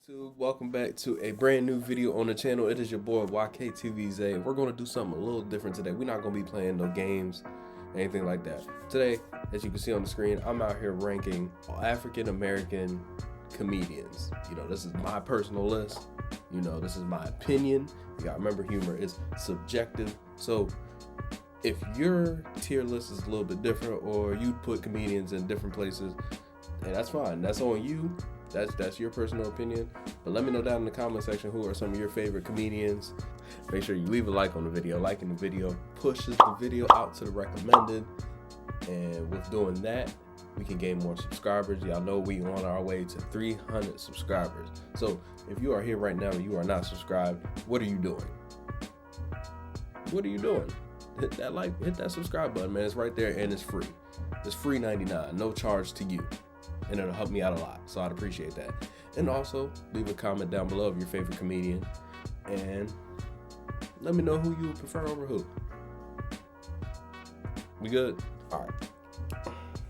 YouTube, welcome back to a brand new video on the channel. It is your boy YKTVZ. We're going to do something a little different today. We're not going to be playing no games, anything like that. Today, as you can see on the screen, I'm out here ranking African American comedians. You know, this is my personal list. You know, this is my opinion. You gotta remember, humor is subjective. So if your tier list is a little bit different, or you put comedians in different places, and that's fine. That's on you. That's your personal opinion. But let me know down in the comment section who are some of your favorite comedians. Make sure you leave a like on the video. Liking the video pushes the video out to the recommended. And with doing that, we can gain more subscribers. Y'all know we on our way to 300 subscribers. So if you are here right now and you are not subscribed, what are you doing? What are you doing? Hit that like, hit that subscribe button, man. It's right there and it's free. It's free 99, no charge to you. And it'll help me out a lot, so I'd appreciate that. And also, leave a comment down below of your favorite comedian, and let me know who you would prefer over who. We good? All right.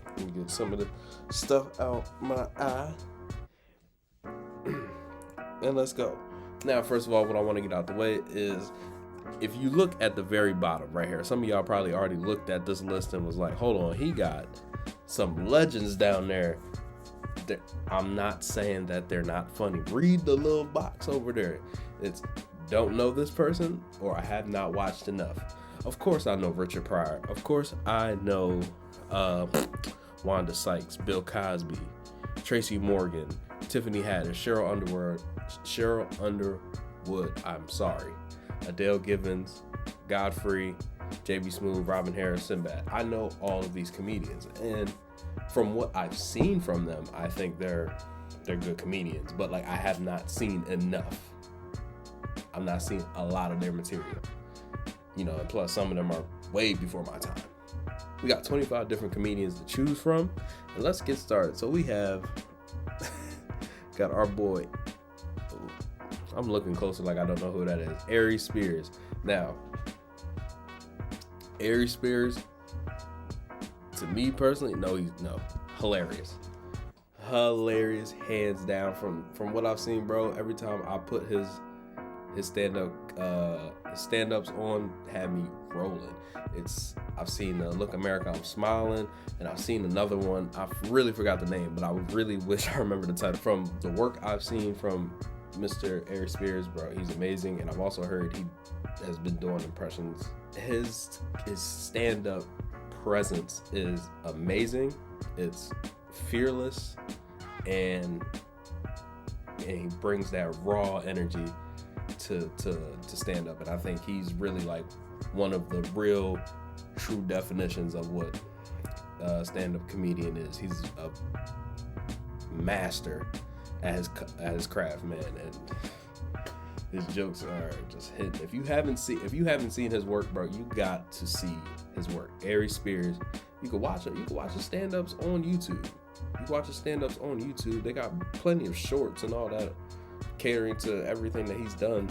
Let me get some of the stuff out my eye, and let's go. Now, first of all, what I want to get out the way is, if you look at the very bottom right here, some of y'all probably already looked at this list and was like, hold on, he got some legends down there. I'm not saying that they're not funny. Read the little box over there. It's don't know this person, or I have not watched enough. Of course I know Richard Pryor. Of course I know Wanda Sykes, Bill Cosby, Tracy Morgan, Tiffany Haddish, Cheryl Underwood, I'm sorry, Adele Givens, Godfrey, J.B. Smoove, Robin Harris, Sinbad. I know all of these comedians, and from what I've seen from them, I think they're good comedians, but like I have not seen enough. I'm not seeing a lot of their material, you know, and plus some of them are way before my time. We got 25 different comedians to choose from, and let's get started. So we have got our boy, I'm looking closer like I don't know who that is, Aries Spears. Now, Aries Spears, to me personally, hilarious, hands down. From what I've seen, bro, every time I put his stand-ups on, had me rolling. I've seen Look America, I'm Smiling, and I've seen another one. I really forgot the name, but I really wish I remember the title. From the work I've seen from Mr. Aries Spears, bro, he's amazing, and I've also heard he has been doing impressions. His stand-up presence is amazing. It's fearless, and he brings that raw energy to stand up, and I think he's really like one of the real true definitions of what stand-up comedian is. He's a master at his craft, man, and his jokes are just hitting. If you haven't seen his work, bro, you got to see his work. Aries Spears, you can watch it. You can watch his stand-ups on YouTube. They got plenty of shorts and all that, catering to everything that he's done.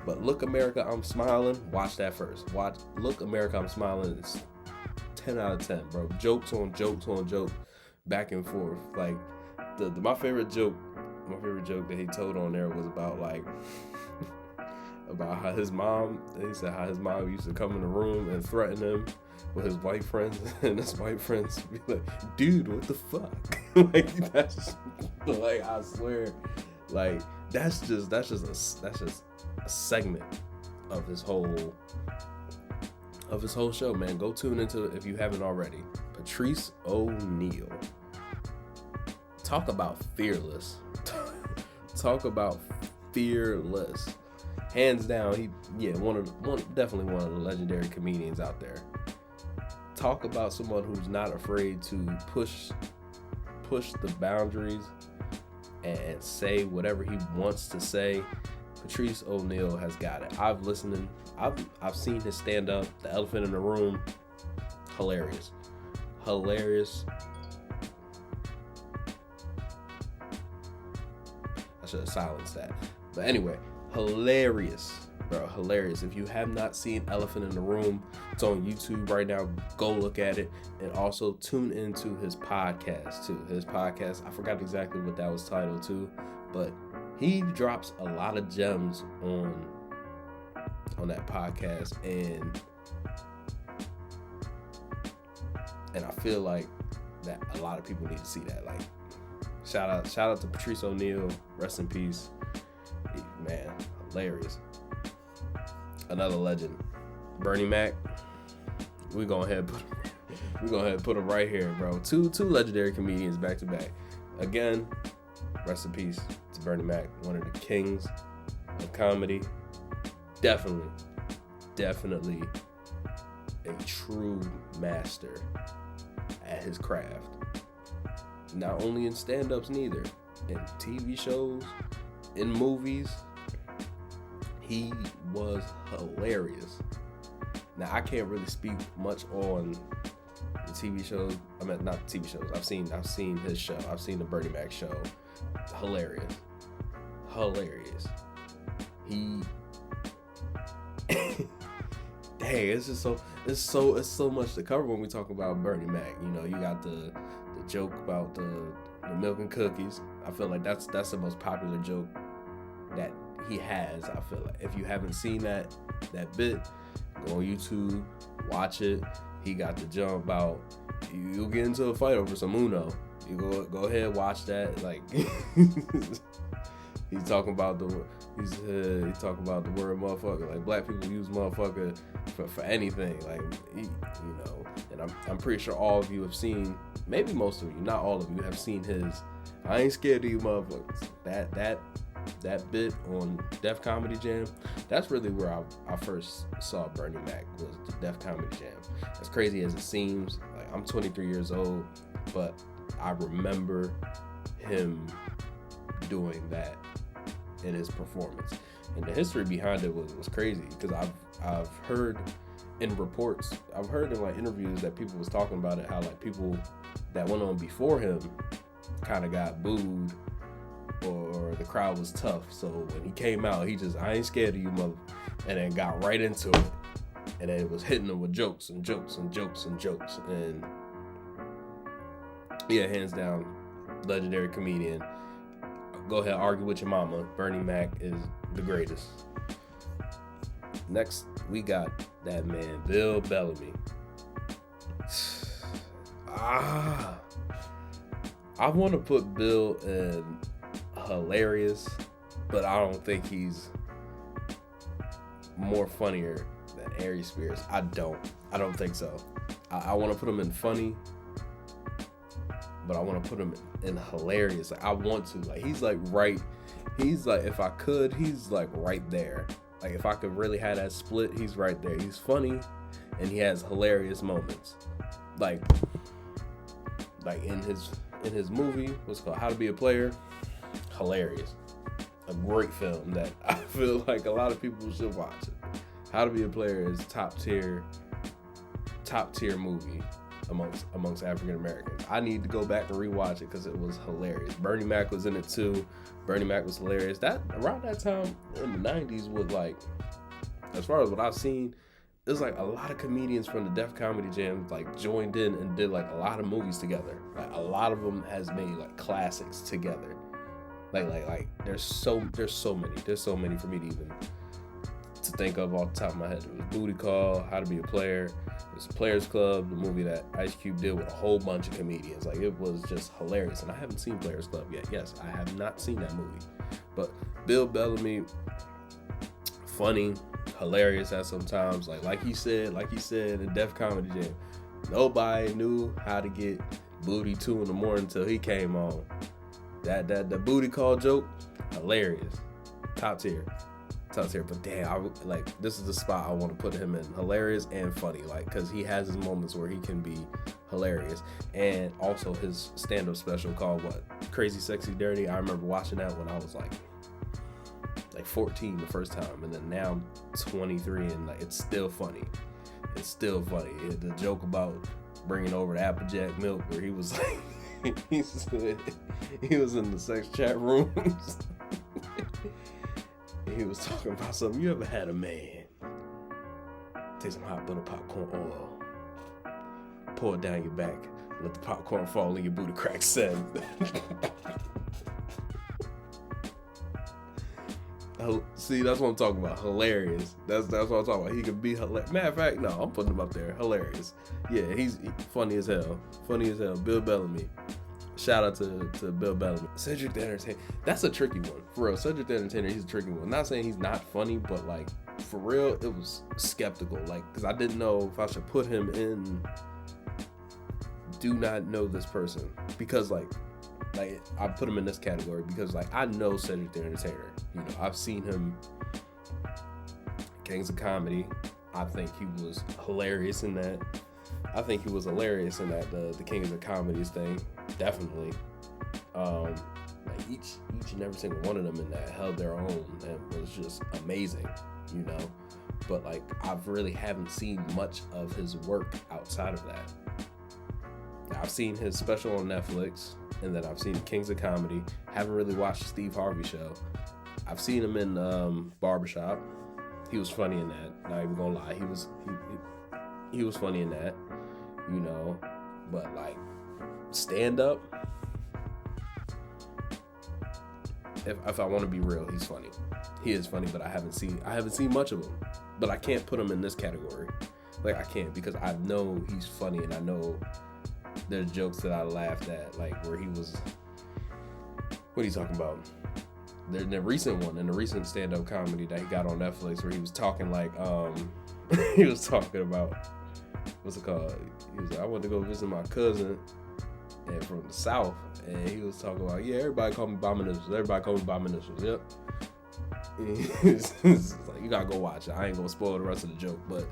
But Look America, I'm Smiling, watch that first. Watch Look America, I'm Smiling. It's 10 out of 10, bro. Jokes on jokes on jokes, back and forth. Like my favorite joke that he told on there was about like about how his mom, he said how his mom used to come in the room and threaten him with his white friends, and his white friends would be like, dude, what the fuck? Like, that's like, I swear, like that's just a segment of his whole show, man. Go tune into it if you haven't already. Patrice O'Neal. Talk about fearless. Hands down, definitely one of the legendary comedians out there. Talk about someone who's not afraid to push the boundaries and say whatever he wants to say. Patrice O'Neal has got it. I've seen his stand up, The Elephant in the Room. Hilarious. I should have silenced that. But anyway, hilarious, bro, hilarious. If you have not seen Elephant in the Room, it's on YouTube right now. Go look at it, and also tune into his podcast too. His podcast, I forgot exactly what that was titled to, but he drops a lot of gems on that podcast, and I feel like that a lot of people need to see that. Like, shout out to Patrice O'Neal, rest in peace. Man, hilarious. Another legend. Bernie Mac. We're going to put him right here, bro. Two legendary comedians back to back. Again, rest in peace to Bernie Mac, one of the kings of comedy. Definitely a true master at his craft. Not only in stand-ups, neither. In TV shows, in movies, he was hilarious. Now, I can't really speak much on the TV shows. I mean, not the TV shows. I've seen his show. I've seen the Bernie Mac show. Hilarious. He dang, it's so much to cover when we talk about Bernie Mac. You know, you got the joke about the milk and cookies. I feel like that's the most popular joke that he has. I feel like if you haven't seen that bit, go on YouTube, watch it. He got the jump about you'll get into a fight over some Uno. You go ahead, watch that. Like he's talking about the word motherfucker. Like, black people use motherfucker for anything. Like, you know, and I'm pretty sure all of you have seen, maybe most of you, not all of you, have seen his "I ain't scared of you motherfuckers." That bit on Def Comedy Jam. That's really where I first saw Bernie Mac, was the Def Comedy Jam. As crazy as it seems, like, I'm 23 years old, but I remember him doing that in his performance, and the history behind it was crazy, because I've heard in reports, I've heard in like interviews that people was talking about it, how like people that went on before him kind of got booed, or the crowd was tough. So when he came out, he just, "I ain't scared of you, mother," and then got right into it, and then it was hitting them with jokes, and yeah, hands down, legendary comedian. Go ahead, argue with your mama. Bernie Mac is the greatest. Next, we got that man, Bill Bellamy. I want to put Bill in hilarious, but I don't think he's more funnier than Ari Spears. I don't think so. I want to put him in funny, but I want to put him in hilarious. Like, I want to. Like, he's like, if I could, he's like right there. Like, if I could really have that split, he's right there. He's funny, and he has hilarious moments. Like in his movie, what's called How to Be a Player, hilarious. A great film that I feel like a lot of people should watch it. How to Be a Player is top tier movie amongst African Americans. I need to go back and rewatch it because it was hilarious. Bernie Mac was in it too. Bernie Mac was hilarious. That around that time in the 90s was like, as far as what I've seen, it was like a lot of comedians from the Def Comedy Jam like joined in and did like a lot of movies together. Like, a lot of them has made like classics together. Like there's so many for me to even to think of off the top of my head. It was Booty Call, How to Be a Player, it's Players Club, the movie that Ice Cube did with a whole bunch of comedians. Like, it was just hilarious, and I haven't seen Players Club yet. Yes, I have not seen that movie, but Bill Bellamy, funny, hilarious at some times. Like he said in Def Comedy Jam, nobody knew how to get booty 2 in the morning until he came on. That booty call joke, hilarious, top tier. But damn, this is the spot I want to put him in, hilarious and funny, like, because he has his moments where he can be hilarious. And also his stand-up special called Crazy Sexy Dirty. I remember watching that when I was like 14 the first time, and then now I'm 23, and like, it's still funny. The joke about bringing over the Applejack milk, where he was like he was in the sex chat rooms. He was talking about something. You ever had a man take some hot butter popcorn oil, pour it down your back, let the popcorn fall in your booty crack 7? See, that's what I'm talking about. Hilarious. That's what I'm talking about. He could be hilarious. Matter of fact, no, I'm putting him up there. Hilarious. Yeah, he's funny as hell. Funny as hell. Bill Bellamy. Shout out to Bill Bellamy. Cedric the Entertainer. That's a tricky one. For real. Cedric the Entertainer, he's a tricky one. Not saying he's not funny, but like, for real, it was skeptical. Like, because I didn't know if I should put him in do not know this person. Because like I put him in this category because like I know Cedric the Entertainer. You know, I've seen him Kings of Comedy. I think he was hilarious in that. I think he was hilarious in that the Kings of Comedies thing. Definitely. Like each and every single one of them in that held their own and was just amazing, you know. But like I really haven't seen much of his work outside of that. I've seen his special on Netflix, and then I've seen Kings of Comedy. Haven't really watched the Steve Harvey Show. I've seen him in Barbershop. He was funny in that. Not even gonna lie, he was funny in that, you know. But like stand up, if I want to be real, he's funny. He is funny, but I haven't seen much of him. But I can't put him in this category. Like I can't because I know he's funny and I know there's jokes that I laughed at, like where he was. What are you talking about? In the recent stand-up comedy that he got on Netflix, where he was talking like, he was talking about what's it called? He was like, I went to go visit my cousin, and from the South, and he was talking about, yeah, everybody call me Bomb Initials. Everybody call me Bomb Initials. Yep. It's like you gotta go watch it. I ain't gonna spoil the rest of the joke, but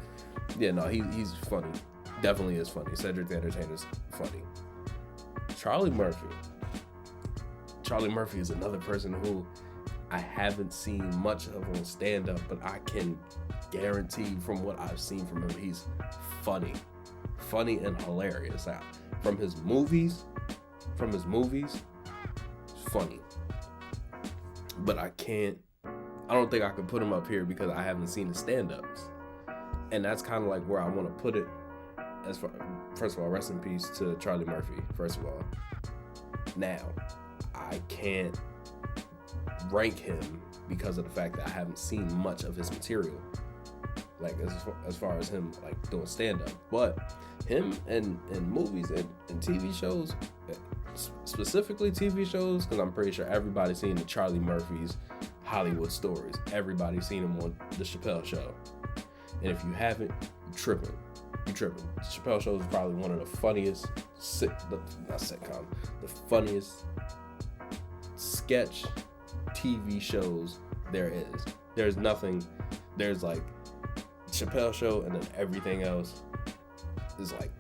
yeah, no, he's funny. Definitely is funny. Cedric the Entertainer's funny. Charlie Murphy. Charlie Murphy is another person who I haven't seen much of on stand-up, but I can guarantee from what I've seen from him, he's funny. Funny and hilarious. From his movies, funny. But I don't think I can put him up here because I haven't seen the stand-ups. And that's kind of like where I want to put it. First of all, rest in peace to Charlie Murphy, first of all. Now, I can't rank him because of the fact that I haven't seen much of his material. Like, as far as him, like, doing stand-up. But him in movies and TV shows, specifically TV shows, because I'm pretty sure everybody's seen the Charlie Murphy's Hollywood Stories. Everybody's seen him on The Chappelle Show. And if you haven't, you're tripping. The Chappelle Show is probably one of the funniest the funniest sketch TV shows there is. There's like Chappelle Show, and then everything else is like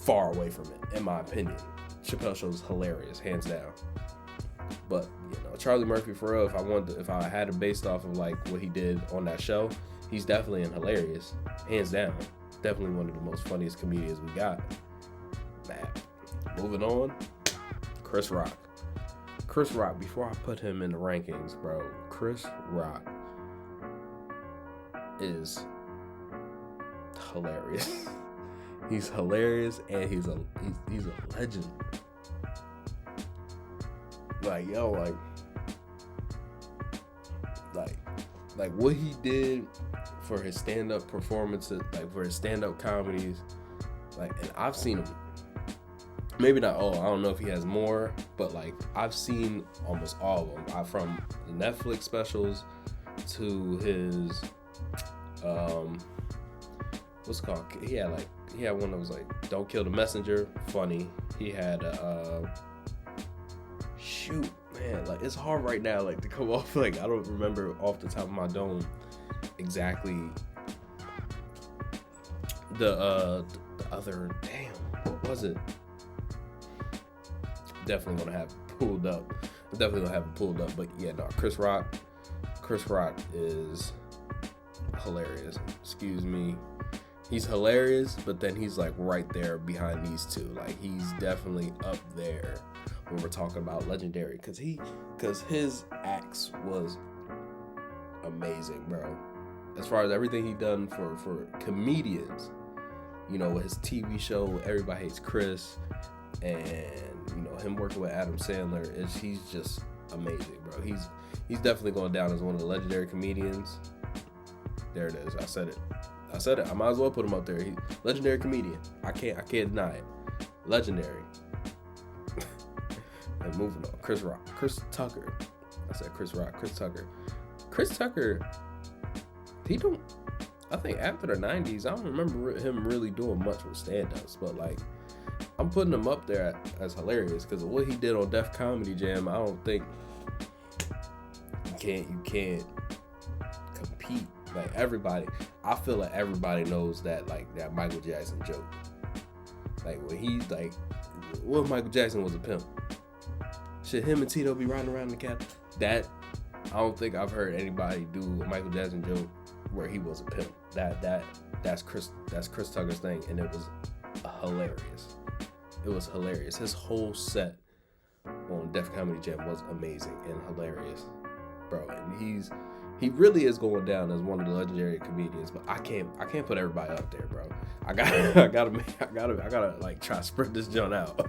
far away from it, in my opinion. Chappelle Show is hilarious, hands down. But you know, Charlie Murphy, for real, if I had it based off of like what he did on that show, he's definitely hilarious, hands down. Definitely one of the most funniest comedians we got. Man, moving on, Chris Rock. Chris Rock, before I put him in the rankings, bro, Chris Rock is hilarious. He's hilarious, and he's a legend. Like, yo, like what he did for his stand-up performances, like for his stand-up comedies, like, and I've seen him, maybe not all, I don't know if he has more, but like I've seen almost all of them, from the Netflix specials to his what's it called, he had one that was like Don't Kill the Messenger, funny. He had shoot, man, like it's hard right now, like to come off, like I don't remember off the top of my dome exactly the other, damn, what was it? Definitely gonna have it pulled up. But yeah, no, Chris Rock is hilarious. Excuse me. He's hilarious, but then he's like right there behind these two. Like he's definitely up there when we're talking about legendary, because his acts was amazing, bro. As far as everything he done for comedians, you know, his TV show Everybody Hates Chris, and you know him working with Adam Sandler, he's just amazing, bro. He's definitely going down as one of the legendary comedians. There it is. I said it. I might as well put him up there. He legendary comedian. I can't deny it. Legendary. And moving on. Chris Tucker. I said Chris Rock. Chris Tucker. I think after the 90s, I don't remember him really doing much with stand-ups, but like, I'm putting him up there as hilarious because of what he did on Def Comedy Jam. I don't think you can't compete. Like everybody, I feel like everybody knows that Michael Jackson joke. Like when he's like, what if Michael Jackson was a pimp? Should him and Tito be riding around in the cab? That, I don't think I've heard anybody do a Michael Jackson joke where he was a pimp. That's Chris Tucker's thing, and it was hilarious. It was hilarious. His whole set on Def Comedy Jam was amazing and hilarious, bro. And he really is going down as one of the legendary comedians. But I can't put everybody up there, bro. I gotta like try to spread this joint out.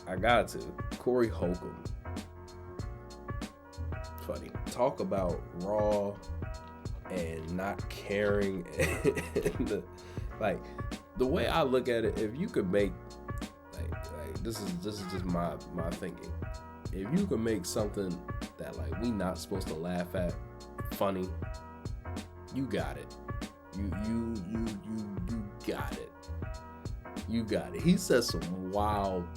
I got to. Corey Holcomb. Funny. Talk about raw and not caring. And the way I look at it, if you could make like this is just my thinking. If you could make something that like we not supposed to laugh at funny, you got it. You got it. You got it. He says some wild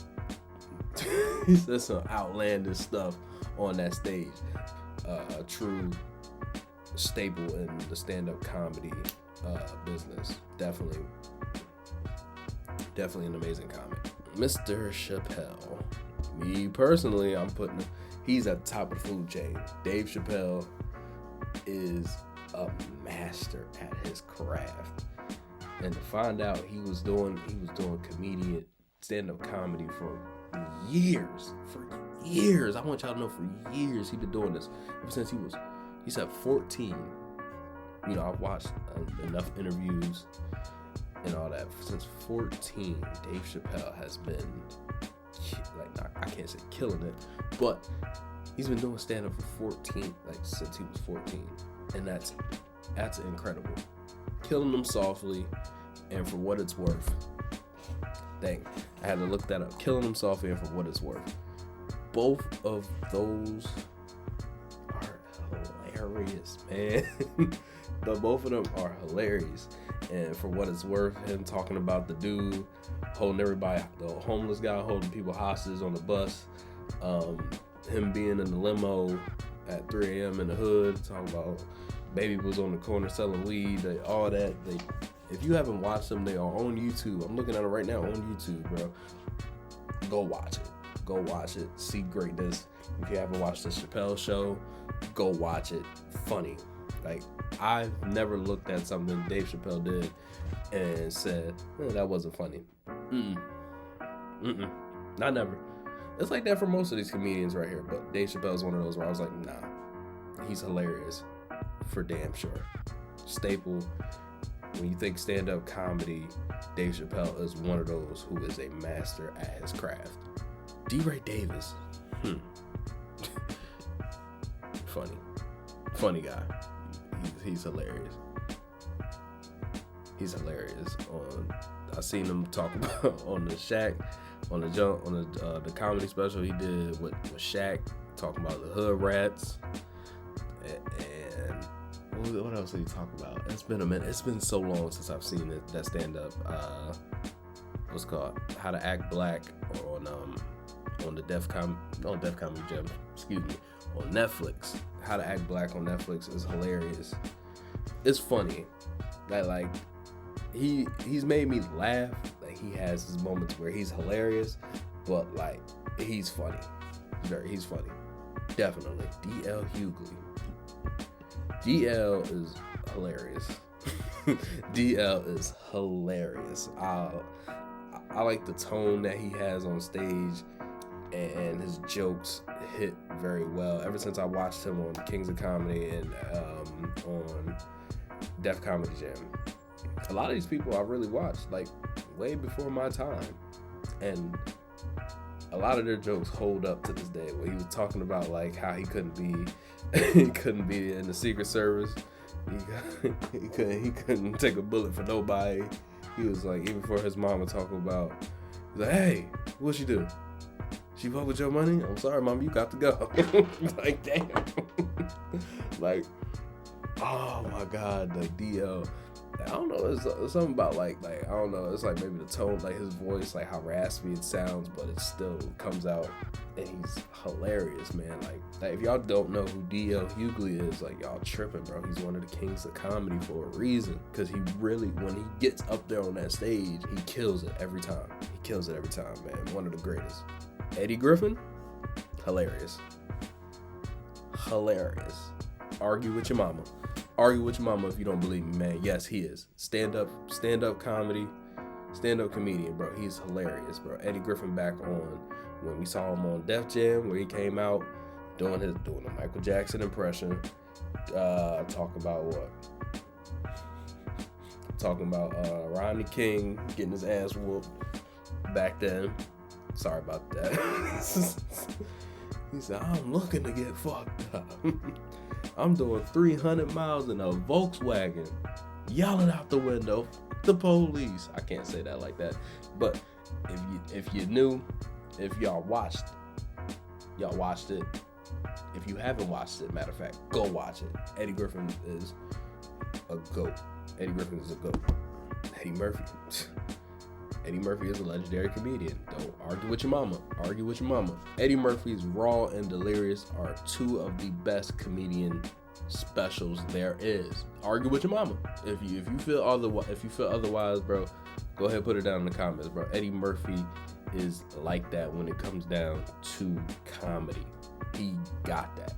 he says some outlandish stuff on that stage. A true staple in the stand-up comedy business. Definitely an amazing comic. Mr. Chappelle. Me personally, he's at the top of the food chain. Dave Chappelle is a master at his craft. And to find out he was doing comedian stand-up comedy for years. I want y'all to know for years he's been doing this. Ever since he's at 14. You know, I've watched enough interviews and all that. Since 14, Dave Chappelle has been I can't say killing it, but he's been doing stand-up for 14, since he was 14. And that's incredible. Killing them softly, and for what it's worth. Dang, I had to look that up. Killing them softly and for what it's worth. Both of those are hilarious, man. But both of them are hilarious. And for what it's worth, him talking about the dude holding everybody, the homeless guy holding people hostage on the bus, him being in the limo at 3 a.m. in the hood, talking about baby was on the corner selling weed, all that. If you haven't watched them, they are on YouTube. I'm looking at it right now on YouTube, bro. Go watch it. See greatness. If you haven't watched the Chappelle Show, go watch it. Funny. I've never looked at something Dave Chappelle did and said, that wasn't funny. Not never. It's like that for most of these comedians right here, but Dave Chappelle's one of those where I was like, nah, he's hilarious for damn sure. Staple. When you think stand-up comedy, Dave Chappelle is one of those who is a master at his craft. DeRay Davis. Funny guy. He's hilarious. I seen him talk about on the Shaq, on the comedy special he did with Shaq, talking about the hood rats. And what else did he talk about? It's been a minute. It's been so long since I've seen that stand up. What's it called? How to Act Black on the Def Comedy Jam. Excuse me. On Netflix. How to Act Black on Netflix is hilarious. It's funny. He's made me laugh. He has his moments where he's hilarious, but he's funny. He's funny. Definitely. D.L. Hughley. DL is hilarious. DL is hilarious. I like the tone that he has on stage, and his jokes hit very well. Ever since I watched him on Kings of Comedy and on Def Comedy Jam, a lot of these people I really watched way before my time, and a lot of their jokes hold up to this day. Where he was talking about like how he couldn't be in the Secret Service. He couldn't take a bullet for nobody. He was like, even for his mama talking about, he's like, hey, what she do? She fuck with your money? I'm sorry, mom, you got to go. Like, damn. Like, oh my God, like DL. I don't know, it's something about like I don't know, it's like maybe the tone, like his voice, like how raspy it sounds, but it still comes out, and he's hilarious, man. Like if y'all don't know who DL Hughley is, like y'all tripping, bro. He's one of the kings of comedy for a reason, because he really, when he gets up there on that stage, he kills it every time. He kills it every time, man. One of the greatest. Eddie Griffin, hilarious. Argue with your mama. Argue with your mama if you don't believe me, man. Yes, he is. Stand-up comedy, stand-up comedian, bro. He's hilarious, bro. Eddie Griffin back on when we saw him on Def Jam, where he came out doing a Michael Jackson impression. Talking about Rodney King getting his ass whooped back then. Sorry about that. He said, I'm looking to get fucked up. I'm doing 300 miles in a Volkswagen, yelling out the window, the police. I can't say that like that. But if you knew, if y'all watched it. If you haven't watched it, matter of fact, go watch it. Eddie Griffin is a GOAT. Eddie Griffin is a GOAT. Eddie Murphy. Eddie Murphy is a legendary comedian. Don't argue with your mama. Argue with your mama. Eddie Murphy's Raw and Delirious are two of the best comedian specials there is. Argue with your mama. If you feel otherwise, bro, go ahead and put it down in the comments, bro. Eddie Murphy is like that when it comes down to comedy. He got that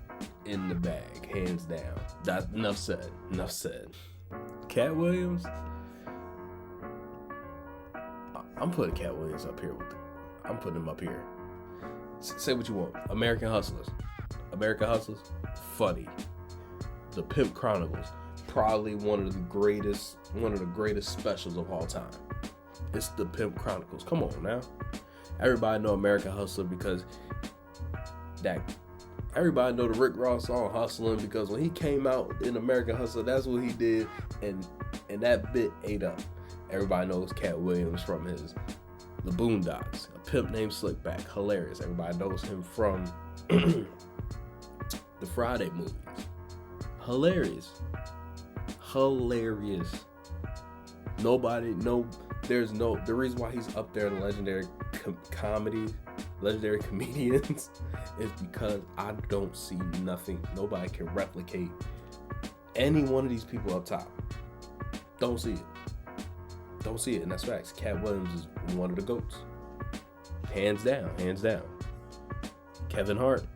in the bag, hands down. That's enough said. Cat Williams. I'm putting Cat Williams up here I'm putting him up here. Say what you want. American Hustlers, funny. The Pimp Chronicles, probably one of the greatest specials of all time. It's The Pimp Chronicles. Come on now. Everybody know American Hustler because everybody know the Rick Ross song Hustling, because when he came out in American Hustler, that's what he did, and that bit ate up. Everybody knows Cat Williams from The Boondocks, A Pimp Named Slickback, hilarious. Everybody knows him from the Friday movies, hilarious. The reason why he's up there in legendary comedians is because I don't see nobody can replicate any one of these people up top. Don't see it, and that's facts. Cat Williams is one of the GOATs. Hands down. Kevin Hart.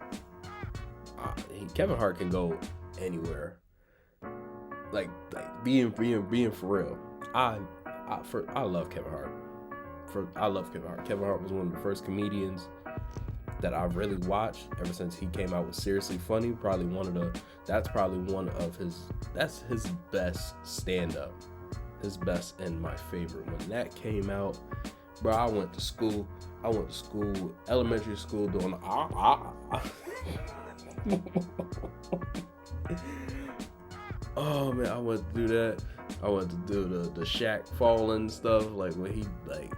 Kevin Hart can go anywhere. Like being for real. I love Kevin Hart. Kevin Hart was one of the first comedians that I really watched ever since he came out with Seriously Funny. That's his best stand-up. His best and my favorite. When that came out, bro, I went to school, elementary school, doing Oh man, I went to do that. I went to do the Shaq falling stuff. Like when he like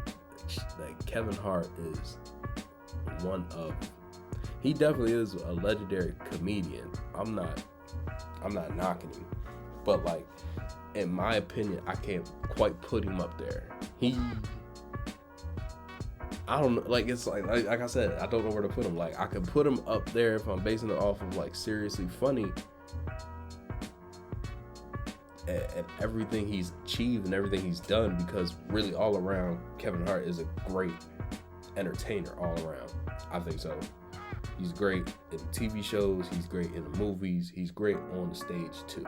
Kevin Hart is he definitely is a legendary comedian. I'm not knocking him, but like, in my opinion, I can't quite put him up there. I don't know, like it's like I said, I don't know where to put him. Like I could put him up there if I'm basing it off of like Seriously Funny and everything he's achieved and everything he's done, because really all around Kevin Hart is a great entertainer all around. I think so. He's great in TV shows, he's great in the movies, he's great on the stage too.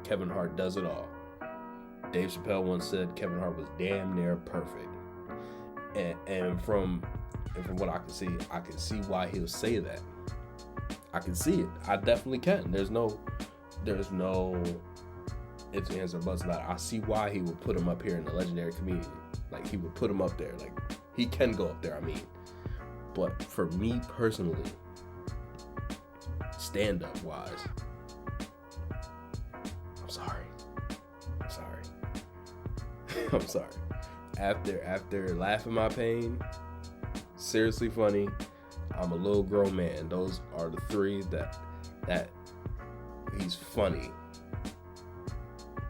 Kevin Hart does it all. Dave Chappelle once said Kevin Hart was damn near perfect. And from what I can see why he'll say that. I can see it. I definitely can. There's no ifs, ands, or buts about it. I see why he would put him up here in the legendary comedian. Like he would put him up there. Like he can go up there, I mean. But for me personally, stand-up wise, I'm sorry. I'm sorry. After Laughing My Pain, Seriously Funny, I'm a Little Grown Man. Those are the three that he's funny.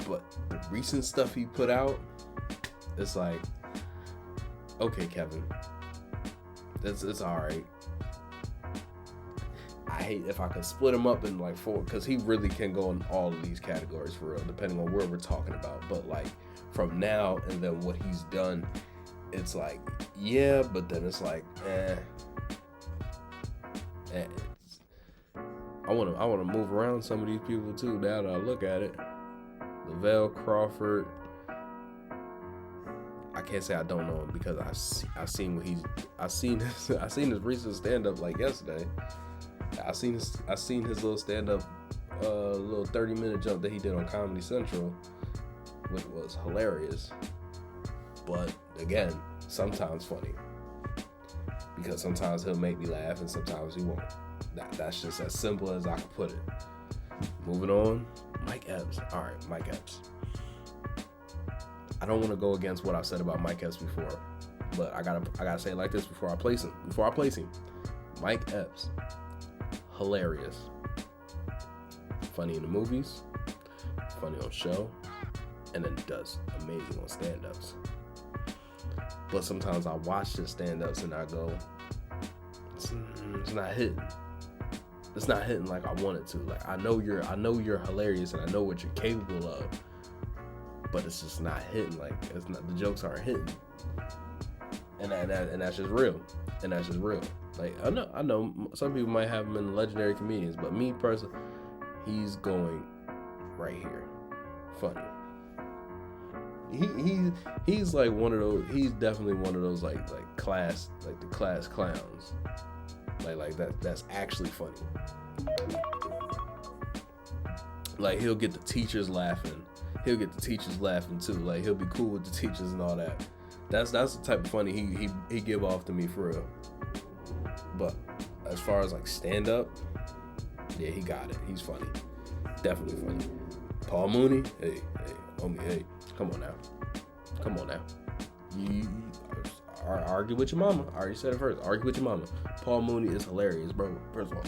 But the recent stuff he put out, it's like, okay, Kevin, it's alright. I hate if I could split him up in like 4, because he really can go in all of these categories for real, depending on where we're talking about. But like from now and then what he's done, it's like, yeah, but then it's like, I want to move around some of these people too. Now that I look at it, Lavelle Crawford, I can't say I don't know him because I seen his recent stand up like yesterday. I seen his little stand up, little 30-minute jump that he did on Comedy Central, which was hilarious. But again, sometimes funny, because sometimes he'll make me laugh and sometimes he won't. That's just as simple as I can put it. Moving on, Mike Epps. All right, Mike Epps. I don't want to go against what I've said about Mike Epps before, but I gotta say it like this before I place him. Mike Epps, hilarious, funny in the movies, funny on show, and then does amazing on stand-ups. But sometimes I watch the stand-ups and I go, it's not hitting. It's not hitting like I want it to. Like I know you're hilarious and I know what you're capable of, but it's just not hitting. Like it's not, the jokes aren't hitting, and that's just real. Like I know some people might have him in legendary comedians, but me personally, he's going right here, funny. He's like one of those. He's definitely one of those like the class clowns. Like that's actually funny. Like he'll get the teachers laughing. He'll get the teachers laughing too. Like he'll be cool with the teachers and all that. That's the type of funny he give off to me for real. But as far as like stand up, yeah, he got it. He's funny. Definitely funny. Paul Mooney, hey, come on now. You argue with your mama. I already said it first. Argue with your mama. Paul Mooney is hilarious, bro. First of all,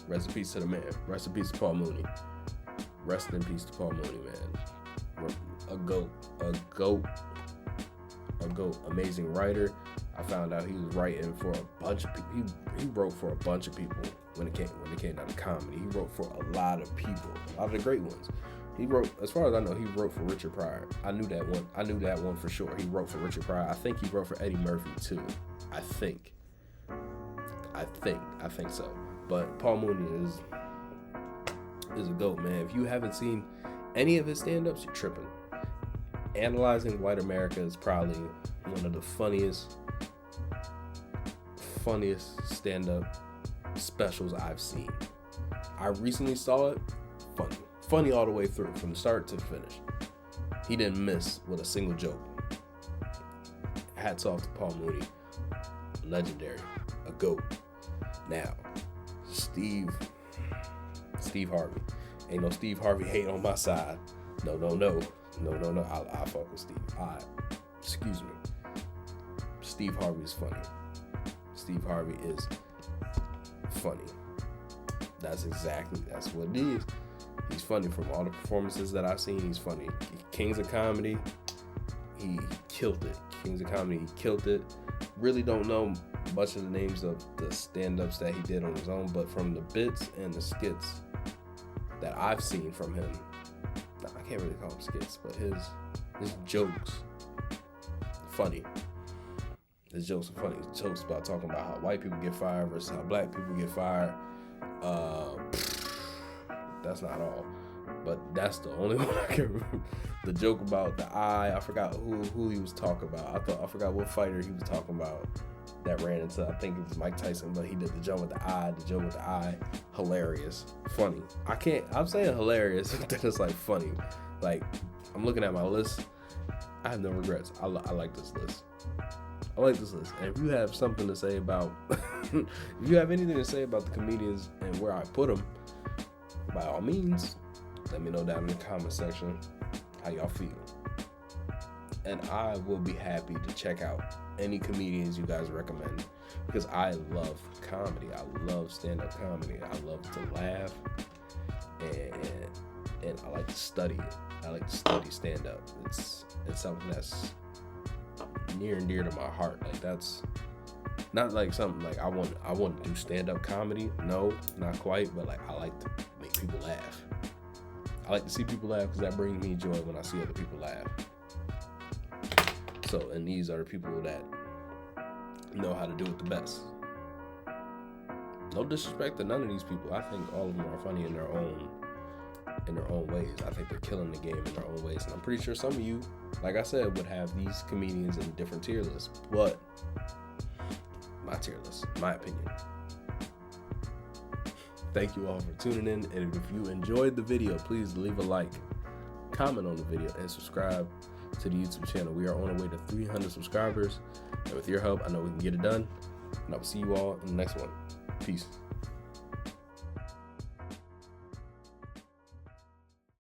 rest in peace to the man. Rest in peace to Paul Mooney. Rest in peace to Paul Mooney, man. A goat. Amazing writer. I found out he was writing for a bunch of people. He wrote for a bunch of people when it came down to comedy. He wrote for a lot of people, a lot of the great ones. He wrote, as far as I know, he wrote for Richard Pryor. I knew that one for sure. He wrote for Richard Pryor. I think he wrote for Eddie Murphy too. I think so. But Paul Mooney is a goat, man. If you haven't seen any of his stand-ups, you're tripping. Analyzing White America is probably one of the funniest stand-up specials I've seen. I recently saw it. Funny all the way through, from start to finish. He didn't miss with a single joke. Hats off to Paul Mooney. Legendary. A GOAT. Now, Steve Harvey. Ain't no Steve Harvey hate on my side. No. I'll fuck with Steve. Excuse me. Steve Harvey is funny. Steve Harvey is funny. That's what it is. He's funny from all the performances that I've seen. He's funny. Kings of Comedy, he killed it. Really don't know much of the names of the stand-ups that he did on his own, but from the bits and the skits that I've seen from him, I can't really call them skits, but his jokes, funny. His jokes are funny. His jokes about talking about how white people get fired versus how black people get fired. That's not all, but that's the only one I can remember. The joke about the eye, I forgot who he was talking about. I forgot what fighter he was talking about that ran into, I think it was Mike Tyson, but he did the jump with the eye, hilarious, funny. I'm saying hilarious, but then it's like funny. Like, I'm looking at my list, I have no regrets. I like this list. I like this list. And if you have something to say about, if you have anything to say about the comedians and where I put them, by all means, let me know down in the comment section how y'all feel. And I will be happy to check out any comedians you guys recommend, because I love comedy. I love stand-up comedy. I love to laugh, and I like to study it. I like to study stand-up. It's something that's near and dear to my heart. Like, that's not like something like I want to do stand-up comedy. No, not quite. But like, I like to make people laugh. I like to see people laugh because that brings me joy when I see other people laugh. So, and these are the people that know how to do it the best. No disrespect to none of these people. I think all of them are funny in their own ways. I think they're killing the game in their own ways. And I'm pretty sure some of you, like I said, would have these comedians in different tier lists. But my tier list, my opinion. Thank you all for tuning in. And if you enjoyed the video, please leave a like, comment on the video, and subscribe to the YouTube channel. We are on our way to 300 subscribers. And with your help, I know we can get it done. And I will see you all in the next one. Peace.